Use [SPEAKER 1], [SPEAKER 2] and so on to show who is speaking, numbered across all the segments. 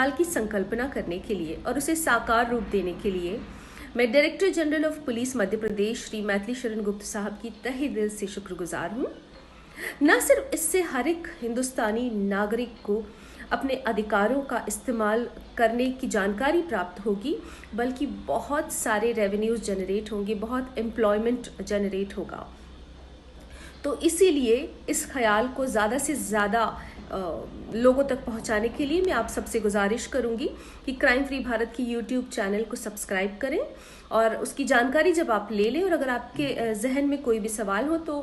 [SPEAKER 1] ख्याल की संकल्पना करने के लिए और उसे साकार रूप देने के लिए मैं director general of police Madhya Pradesh Shri Maithili Sharan Gupt साहब की तहे दिल से शुक्रगुजार हूँ। न सिर्फ इससे हर एक हिंदुस्तानी नागरिक को अपने अधिकारों का इस्तेमाल करने की जानकारी प्राप्त होगी, बल्कि बहुत सारे रेवेन्यूज जनरेट होंगे, बहुत एम्प्लॉयमेंट जनरेट होगा। तो इसीलिए इस ख्याल को ज़्यादा से ज़्यादा लोगों तक पहुंचाने के लिए मैं आप सबसे गुजारिश करूंगी कि क्राइम फ्री भारत की यूट्यूब चैनल को सब्सक्राइब करें और उसकी जानकारी जब आप ले लें और अगर आपके जहन में कोई भी सवाल हो तो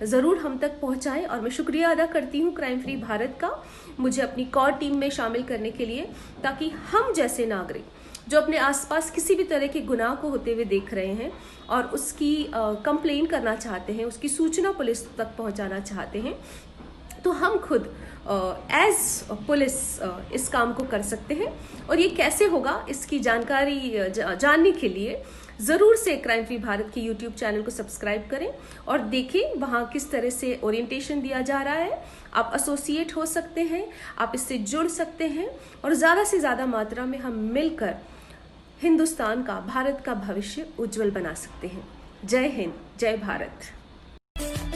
[SPEAKER 1] ज़रूर हम तक पहुंचाएं। और मैं शुक्रिया अदा करती हूं क्राइम फ्री भारत का मुझे अपनी कोर टीम में शामिल करने के लिए, ताकि हम जैसे नागरिक जो अपने आसपास किसी भी तरह के गुनाह को होते हुए देख रहे हैं और उसकी कंप्लेन करना चाहते हैं, उसकी सूचना पुलिस तक पहुंचाना चाहते हैं, तो हम खुद एज पुलिस इस काम को कर सकते हैं। और ये कैसे होगा, इसकी जानकारी जानने के लिए ज़रूर से क्राइम फ्री भारत के यूट्यूब चैनल को सब्सक्राइब करें और देखें वहाँ किस तरह से ओरिएंटेशन दिया जा रहा है। आप एसोसिएट हो सकते हैं, आप इससे जुड़ सकते हैं और ज़्यादा से ज़्यादा मात्रा में हम मिलकर हिंदुस्तान का, भारत का भविष्य उज्जवल बना सकते हैं। जय हिंद, जय भारत।